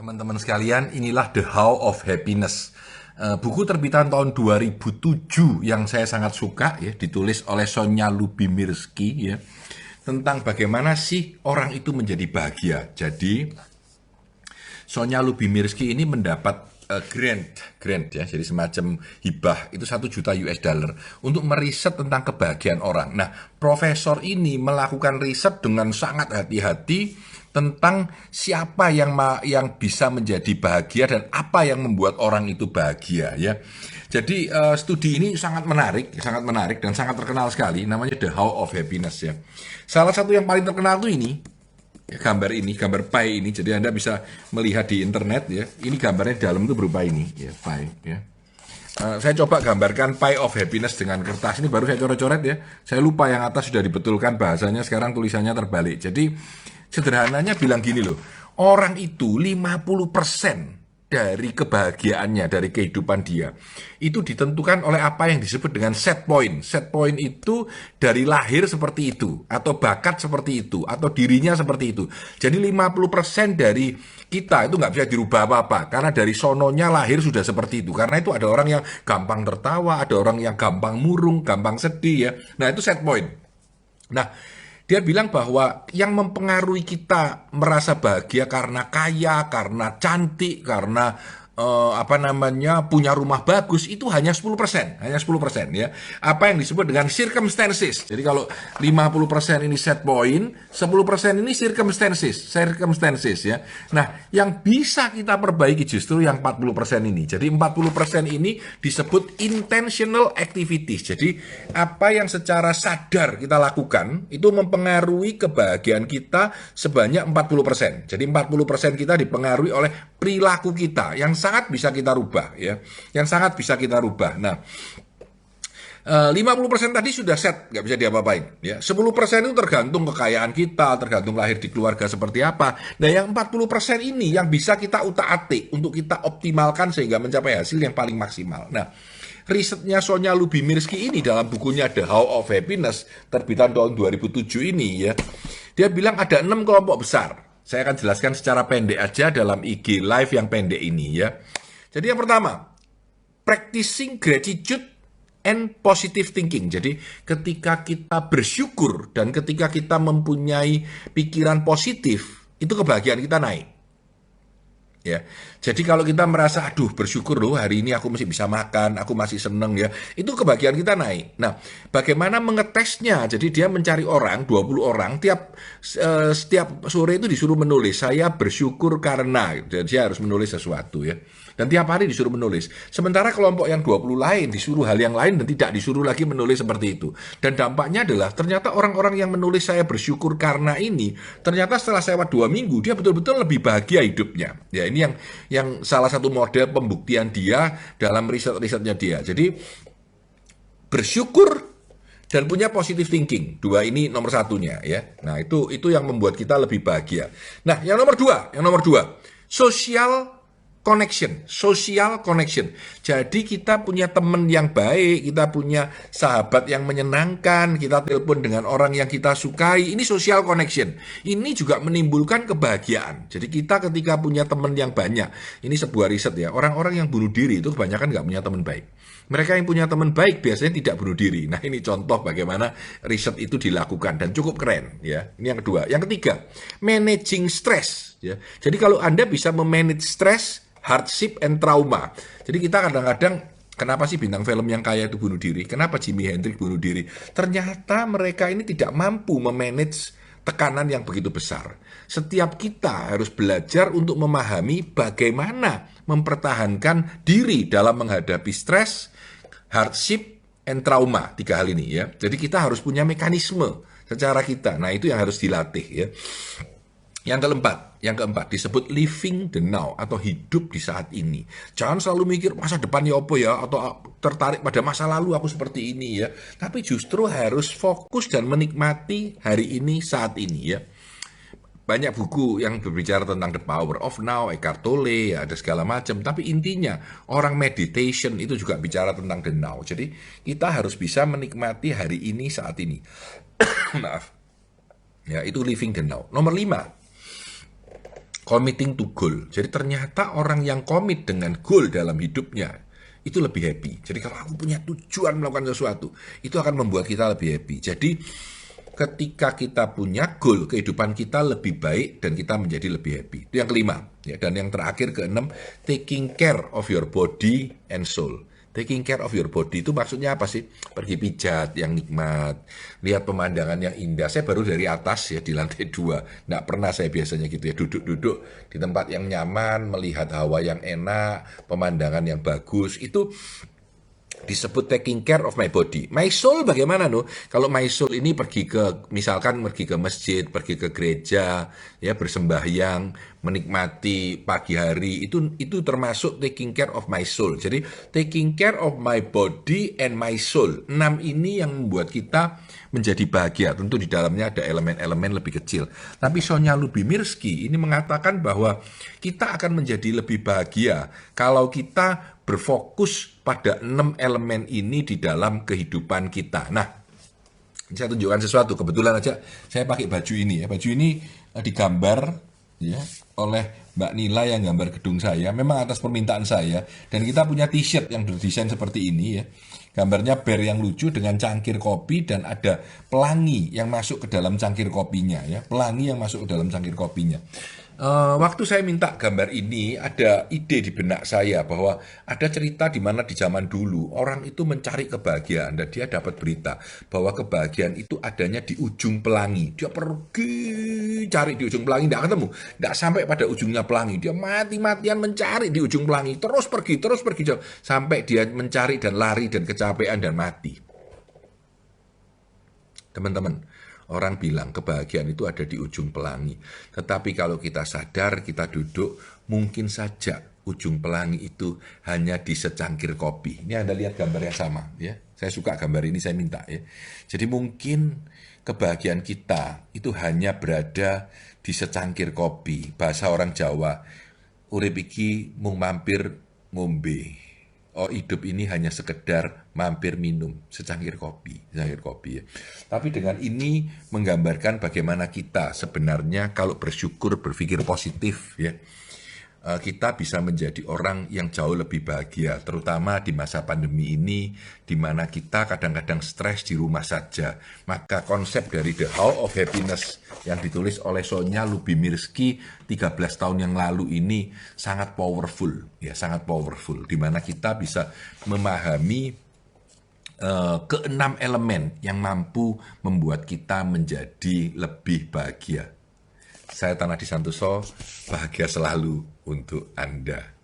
Teman-teman sekalian, inilah The How of Happiness. Buku terbitan tahun 2007 yang saya sangat suka, ya, ditulis oleh Sonja Lyubomirsky, ya, tentang bagaimana sih orang itu menjadi bahagia. Jadi Sonja Lyubomirsky ini mendapat grant ya, jadi semacam hibah itu 1 juta US dollar untuk meriset tentang kebahagiaan orang. Nah, profesor ini melakukan riset dengan sangat hati-hati tentang siapa yang bisa menjadi bahagia dan apa yang membuat orang itu bahagia, ya. Jadi studi ini sangat menarik dan sangat terkenal sekali, namanya The How of Happiness, ya. Salah satu yang paling terkenal itu ini. Gambar pie ini, jadi Anda bisa melihat di internet, ya. Ini gambarnya di dalam itu berupa ini, ya, pie, ya. Saya coba gambarkan pie of happiness dengan kertas. Ini baru saya coret-coret, ya. Saya lupa yang atas sudah dibetulkan bahasanya, sekarang tulisannya terbalik. Jadi sederhananya bilang gini loh, orang itu 50% dari kebahagiaannya, dari kehidupan dia, itu ditentukan oleh apa yang disebut dengan set point. Set point itu dari lahir seperti itu, atau bakat seperti itu, atau dirinya seperti itu. Jadi 50% dari kita itu nggak bisa dirubah apa-apa, karena dari sononya lahir sudah seperti itu. Karena itu ada orang yang gampang tertawa, ada orang yang gampang murung, gampang sedih, ya. Nah, itu set point. Nah, dia bilang bahwa yang mempengaruhi kita merasa bahagia karena kaya, karena cantik, karena punya rumah bagus, itu hanya 10%, ya. Apa yang disebut dengan circumstances. Jadi kalau 50% ini set point, 10% ini circumstances, ya. Nah, yang bisa kita perbaiki justru yang 40% ini. Jadi 40% ini disebut intentional activities. Jadi apa yang secara sadar kita lakukan itu mempengaruhi kebahagiaan kita sebanyak 40%. Jadi 40% kita dipengaruhi oleh perilaku kita yang sangat bisa kita rubah, ya. Yang sangat bisa kita rubah. Nah, 50% tadi sudah set, nggak bisa diapa-apain, ya. 10% itu tergantung kekayaan kita, tergantung lahir di keluarga seperti apa. Nah, yang 40% ini yang bisa kita utak-atik untuk kita optimalkan sehingga mencapai hasil yang paling maksimal. Nah, risetnya Sonja Lyubomirsky ini dalam bukunya The How of Happiness terbitan tahun 2007 ini, ya, dia bilang ada 6 kelompok besar. Saya akan jelaskan secara pendek aja dalam IG live yang pendek ini, ya. Jadi yang pertama, practicing gratitude and positive thinking. Jadi ketika kita bersyukur dan ketika kita mempunyai pikiran positif, itu kebahagiaan kita naik. Ya, jadi kalau kita merasa, aduh bersyukur loh hari ini aku masih bisa makan, aku masih seneng, ya, itu kebahagiaan kita naik. Nah, bagaimana mengetesnya? Jadi dia mencari orang, 20 orang, setiap sore itu disuruh menulis, saya bersyukur karena, dan dia harus menulis sesuatu, ya. Dan tiap hari disuruh menulis. Sementara kelompok yang 20 lain disuruh hal yang lain dan tidak disuruh lagi menulis seperti itu. Dan dampaknya adalah ternyata orang-orang yang menulis saya bersyukur karena ini, ternyata setelah lewat 2 minggu dia betul-betul lebih bahagia hidupnya. Ya, ini yang salah satu model pembuktian dia dalam riset-risetnya dia. Jadi bersyukur dan punya positive thinking, 2 ini nomor satunya, ya. Nah, itu yang membuat kita lebih bahagia. Nah, yang nomor dua, social connection. Jadi kita punya teman yang baik, kita punya sahabat yang menyenangkan, kita telepon dengan orang yang kita sukai. Ini social connection. Ini juga menimbulkan kebahagiaan. Jadi kita ketika punya teman yang banyak, ini sebuah riset, ya. Orang-orang yang bunuh diri itu kebanyakan nggak punya teman baik. Mereka yang punya teman baik biasanya tidak bunuh diri. Nah, ini contoh bagaimana riset itu dilakukan dan cukup keren, ya. Ini yang kedua. Yang ketiga, managing stress, ya. Jadi kalau Anda bisa memanage stress, hardship and trauma. Jadi kita kadang-kadang, kenapa sih bintang film yang kaya itu bunuh diri? Kenapa Jimi Hendrix bunuh diri? Ternyata mereka ini tidak mampu memanage tekanan yang begitu besar. Setiap kita harus belajar untuk memahami bagaimana mempertahankan diri dalam menghadapi stres, hardship, and trauma. 3 hal ini, ya. Jadi kita harus punya mekanisme secara kita. Nah, itu yang harus dilatih, ya. Yang keempat disebut living the now atau hidup di saat ini. Jangan selalu mikir masa depannya apa ya, atau tertarik pada masa lalu aku seperti ini, ya. Tapi justru harus fokus dan menikmati hari ini, saat ini, ya. Banyak buku yang berbicara tentang the power of now, Eckhart Tolle, ya, ada segala macam. Tapi intinya orang meditation itu juga bicara tentang the now. Jadi kita harus bisa menikmati hari ini, saat ini. Maaf. Ya, itu living the now. Nomor 5. committing to goal. Jadi ternyata orang yang komit dengan goal dalam hidupnya itu lebih happy. Jadi kalau aku punya tujuan melakukan sesuatu, itu akan membuat kita lebih happy. Jadi ketika kita punya goal, kehidupan kita lebih baik dan kita menjadi lebih happy. Itu yang kelima. Ya, dan yang terakhir keenam, taking care of your body and soul. Taking care of your body itu maksudnya apa sih? Pergi pijat yang nikmat, lihat pemandangan yang indah. Saya baru dari atas ya, di lantai 2. Nggak pernah saya biasanya gitu ya, duduk-duduk di tempat yang nyaman, melihat hawa yang enak, pemandangan yang bagus. Itu disebut taking care of my body. My soul bagaimana no? Kalau my soul ini misalkan pergi ke masjid, pergi ke gereja, ya bersembahyang, menikmati pagi hari, itu termasuk taking care of my soul. Jadi taking care of my body and my soul. 6 ini yang membuat kita menjadi bahagia. Tentu di dalamnya ada elemen-elemen lebih kecil. Tapi Sonya Lubimirski ini mengatakan bahwa kita akan menjadi lebih bahagia kalau kita berfokus pada 6 elemen ini di dalam kehidupan kita. Nah, saya tunjukkan sesuatu. Kebetulan aja saya pakai baju ini ya. Baju ini digambar ya oleh Mbak Nila yang gambar gedung saya. Memang atas permintaan saya. Dan kita punya t-shirt yang berdesain seperti ini ya. Gambarnya bear yang lucu dengan cangkir kopi dan ada pelangi yang masuk ke dalam cangkir kopinya ya. Pelangi yang masuk ke dalam cangkir kopinya. Waktu saya minta gambar ini, ada ide di benak saya bahwa ada cerita di mana di zaman dulu orang itu mencari kebahagiaan dan dia dapat berita bahwa kebahagiaan itu adanya di ujung pelangi. Dia pergi cari di ujung pelangi, tidak ketemu, tidak sampai pada ujungnya pelangi. Dia mati-matian mencari di ujung pelangi, terus pergi jauh sampai dia mencari dan lari dan kecapean dan mati. Teman-teman, orang bilang kebahagiaan itu ada di ujung pelangi. Tetapi kalau kita sadar, kita duduk, mungkin saja ujung pelangi itu hanya di secangkir kopi. Ini Anda lihat gambar yang sama ya. Saya suka gambar ini, saya minta ya. Jadi mungkin kebahagiaan kita itu hanya berada di secangkir kopi. Bahasa orang Jawa, urip iki mung mampir ngombe. Oh, hidup ini hanya sekedar mampir minum secangkir kopi ya. Tapi dengan ini menggambarkan bagaimana kita sebenarnya kalau bersyukur, berpikir positif ya. Kita bisa menjadi orang yang jauh lebih bahagia, terutama di masa pandemi ini, di mana kita kadang-kadang stres di rumah saja. Maka konsep dari The How of Happiness yang ditulis oleh Sonya Lubimirski 13 tahun yang lalu ini sangat powerful, ya sangat powerful, di mana kita bisa memahami keenam elemen yang mampu membuat kita menjadi lebih bahagia. Saya Tanah Di Santoso, bahagia selalu untuk Anda.